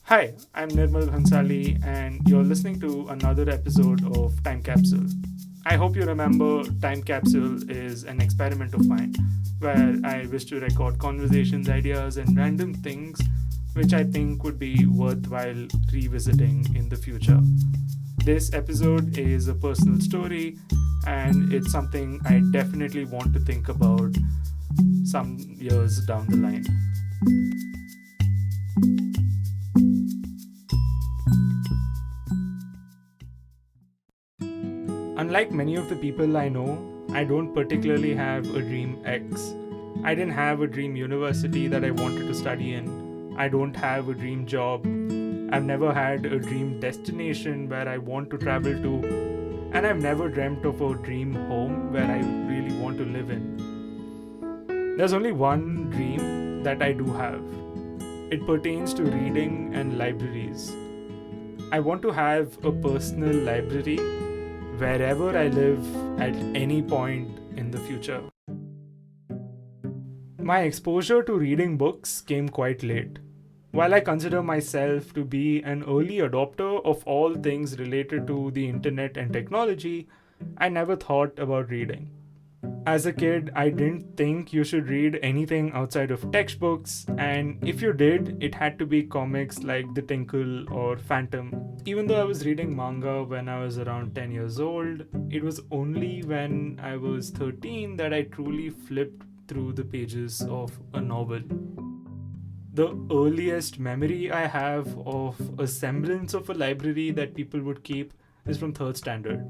Hi, I'm Nirmal Bhansali, and you're listening to another episode of Time Capsule. I hope you remember Time Capsule is an experiment of mine where I wish to record conversations, ideas, and random things which I think would be worthwhile revisiting in the future. This episode is a personal story, and it's something I definitely want to think about some years down the line. Unlike many of the people I know, I don't particularly have a dream X. I didn't have a dream university that I wanted to study in. I don't have a dream job. I've never had a dream destination where I want to travel to. And I've never dreamt of a dream home where I really want to live in. There's only one dream that I do have. It pertains to reading and libraries. I want to have a personal library wherever I live at any point in the future. My exposure to reading books came quite late. While I consider myself to be an early adopter of all things related to the internet and technology, I never thought about reading. As a kid, I didn't think you should read anything outside of textbooks, and if you did, it had to be comics like The Tinkle or Phantom. Even though I was reading manga when I was around 10 years old, it was only when I was 13 that I truly flipped through the pages of a novel. The earliest memory I have of a semblance of a library that people would keep is from third standard.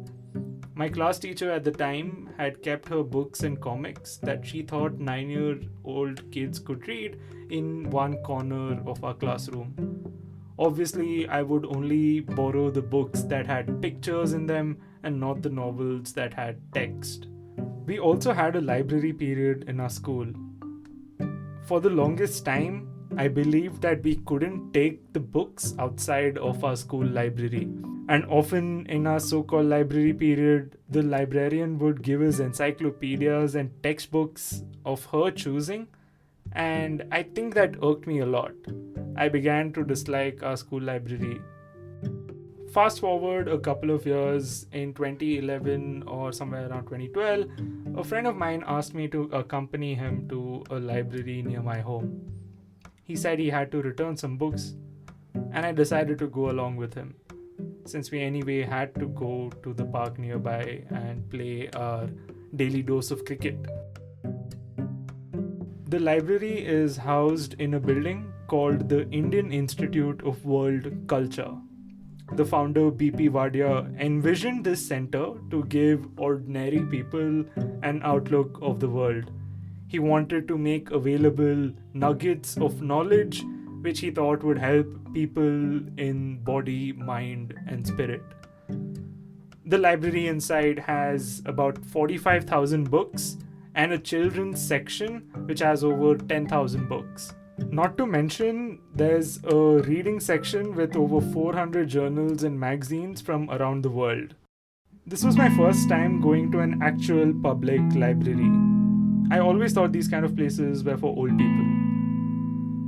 My class teacher at the time had kept her books and comics that she thought 9-year-old kids could read in one corner of our classroom. Obviously, I would only borrow the books that had pictures in them and not the novels that had text. We also had a library period in our school. For the longest time, I believed that we couldn't take the books outside of our school library. And often in our so-called library period, the librarian would give us encyclopedias and textbooks of her choosing, and I think that irked me a lot. I began to dislike our school library. Fast forward a couple of years, in 2011 or somewhere around 2012, a friend of mine asked me to accompany him to a library near my home. He said he had to return some books, and I decided to go along with him, since we anyway had to go to the park nearby and play our daily dose of cricket. The library is housed in a building called the Indian Institute of World Culture. The founder B.P. Wadia envisioned this center to give ordinary people an outlook of the world. He wanted to make available nuggets of knowledge which he thought would help people in body, mind, and spirit. The library inside has about 45,000 books and a children's section which has over 10,000 books. Not to mention, there's a reading section with over 400 journals and magazines from around the world. This was my first time going to an actual public library. I always thought these kind of places were for old people.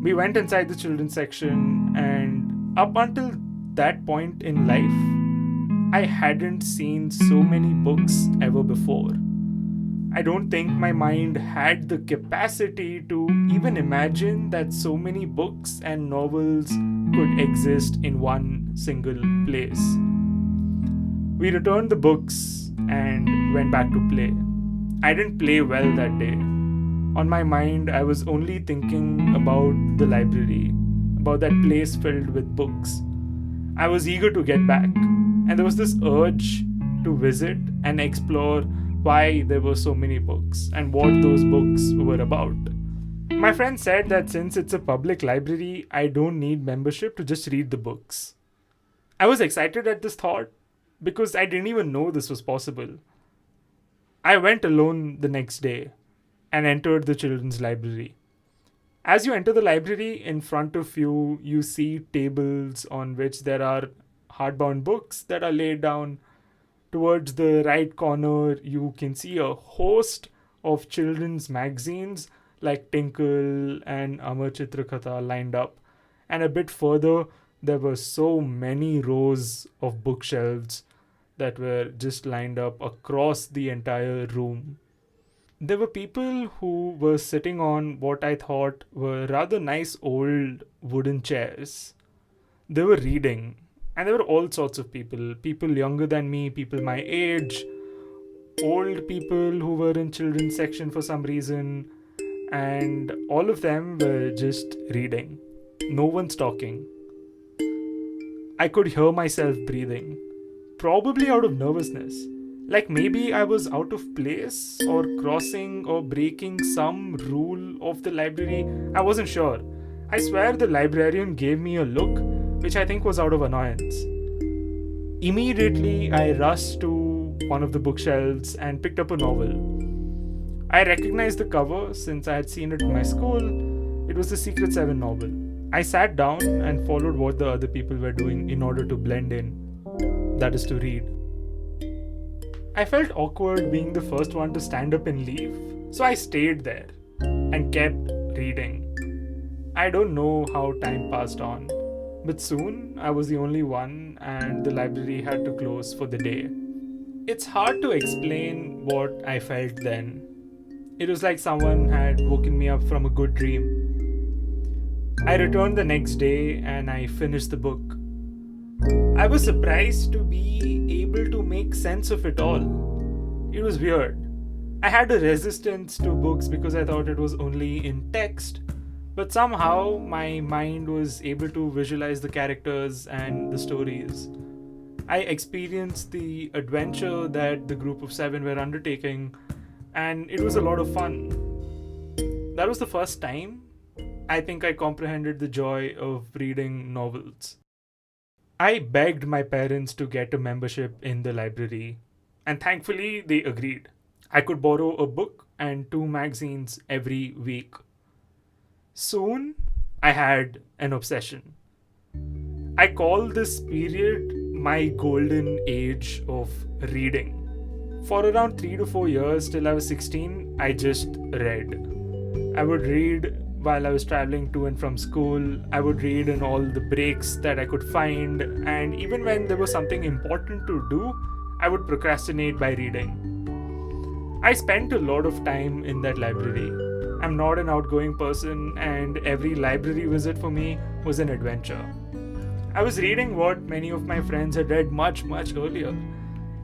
We went inside the children's section, and up until that point in life, I hadn't seen so many books ever before. I don't think my mind had the capacity to even imagine that so many books and novels could exist in one single place. We returned the books and went back to play. I didn't play well that day. On my mind, I was only thinking about the library, about that place filled with books. I was eager to get back, and there was this urge to visit and explore why there were so many books and what those books were about. My friend said that since it's a public library, I don't need membership to just read the books. I was excited at this thought because I didn't even know this was possible. I went alone the next day and entered the children's library. As you enter the library, in front of you, you see tables on which there are hardbound books that are laid down. Towards the right corner, you can see a host of children's magazines like Tinkle and Amar Chitrakatha lined up. And a bit further, There were so many rows of bookshelves that were just lined up across the entire room. There were people who were sitting on what I thought were rather nice old wooden chairs. They were reading, and there were all sorts of people, people younger than me, people my age, old people who were in children's section for some reason, and all of them were just reading. No one's talking. I could hear myself breathing, probably out of nervousness. Like maybe I was out of place or crossing or breaking some rule of the library. I wasn't sure. I swear the librarian gave me a look, which I think was out of annoyance. Immediately, I rushed to one of the bookshelves and picked up a novel. I recognized the cover since I had seen it in my school. It was the Secret Seven novel. I sat down and followed what the other people were doing in order to blend in. That is to read. I felt awkward being the first one to stand up and leave, so I stayed there and kept reading. I don't know how time passed on, but soon I was the only one and the library had to close for the day. It's hard to explain what I felt then. It was like someone had woken me up from a good dream. I returned the next day and I finished the book. I was surprised to be able to make sense of it all. It was weird. I had a resistance to books because I thought it was only in text, but somehow my mind was able to visualize the characters and the stories. I experienced the adventure that the group of seven were undertaking, and it was a lot of fun. That was the first time I think I comprehended the joy of reading novels. I begged my parents to get a membership in the library, and thankfully they agreed. I could borrow a book and two magazines every week. Soon, I had an obsession. I call this period my golden age of reading. For around 3 to 4 years till I was 16, I just read. I would read while I was traveling to and from school. I would read in all the breaks that I could find, and even when there was something important to do, I would procrastinate by reading. I spent a lot of time in that library. I'm not an outgoing person, and every library visit for me was an adventure. I was reading what many of my friends had read much, much earlier.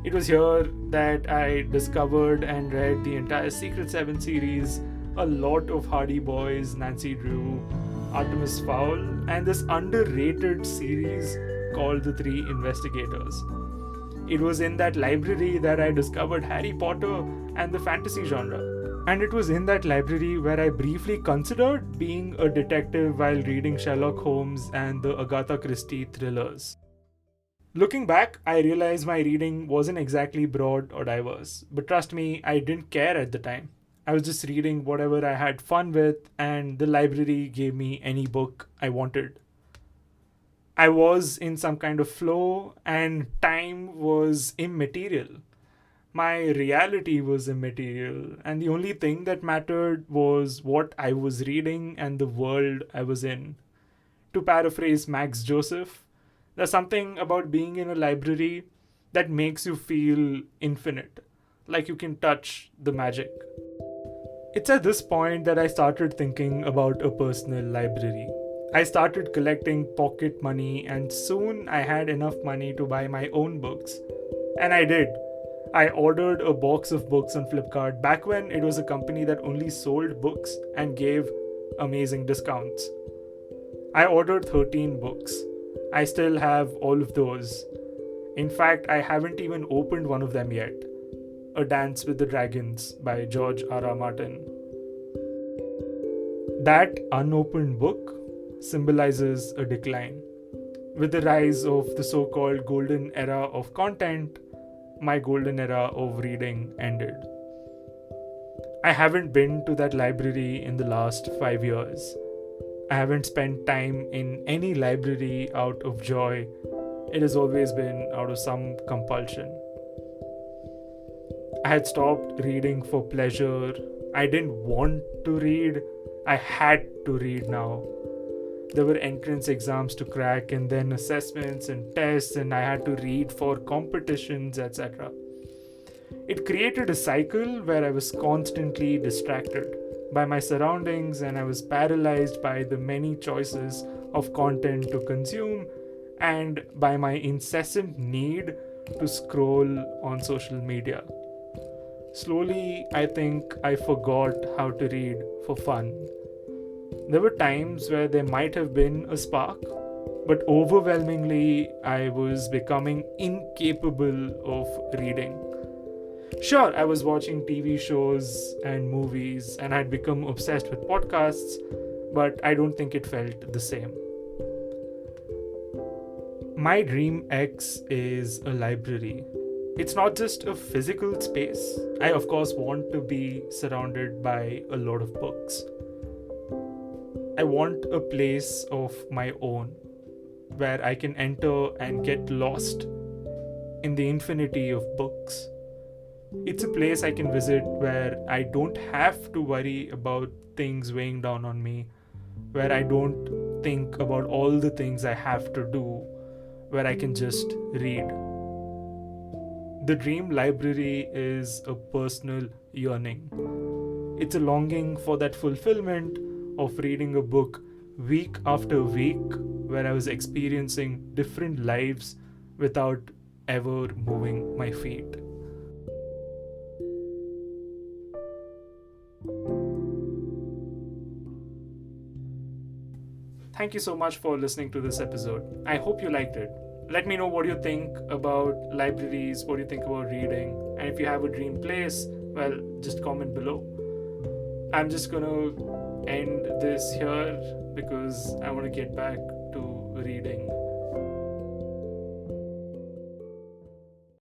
It was here that I discovered and read the entire Secret Seven series, a lot of Hardy Boys, Nancy Drew, Artemis Fowl, and this underrated series called The Three Investigators. It was in that library that I discovered Harry Potter and the fantasy genre. And it was in that library where I briefly considered being a detective while reading Sherlock Holmes and the Agatha Christie thrillers. Looking back, I realize my reading wasn't exactly broad or diverse, but trust me, I didn't care at the time. I was just reading whatever I had fun with, and the library gave me any book I wanted. I was in some kind of flow, and time was immaterial. My reality was immaterial, and the only thing that mattered was what I was reading and the world I was in. To paraphrase Max Joseph, there's something about being in a library that makes you feel infinite, like you can touch the magic. It's at this point that I started thinking about a personal library. I started collecting pocket money, and soon I had enough money to buy my own books. And I did. I ordered a box of books on Flipkart back when it was a company that only sold books and gave amazing discounts. I ordered 13 books. I still have all of those. In fact, I haven't even opened one of them yet. A Dance with the Dragons by George R.R. Martin. That unopened book symbolizes a decline. With the rise of the so-called golden era of content, my golden era of reading ended. I haven't been to that library in the last 5 years. I haven't spent time in any library out of joy. It has always been out of some compulsion. I had stopped reading for pleasure. I didn't want to read. I had to read now. There were entrance exams to crack, and then assessments and tests, and I had to read for competitions, etc. It created a cycle where I was constantly distracted by my surroundings, and I was paralyzed by the many choices of content to consume and by my incessant need to scroll on social media. Slowly, I think I forgot how to read for fun. There were times where there might have been a spark, but overwhelmingly, I was becoming incapable of reading. Sure, I was watching TV shows and movies, and I'd become obsessed with podcasts, but I don't think it felt the same. My dream X is a library. It's not just a physical space. I, of course, want to be surrounded by a lot of books. I want a place of my own where I can enter and get lost in the infinity of books. It's a place I can visit where I don't have to worry about things weighing down on me, where I don't think about all the things I have to do, where I can just read. The dream library is a personal yearning. It's a longing for that fulfillment of reading a book week after week, where I was experiencing different lives without ever moving my feet. Thank you so much for listening to this episode. I hope you liked it. Let me know what you think about libraries, what you think about reading, and if you have a dream place, well, just comment below. I'm just gonna end this here because I want to get back to reading.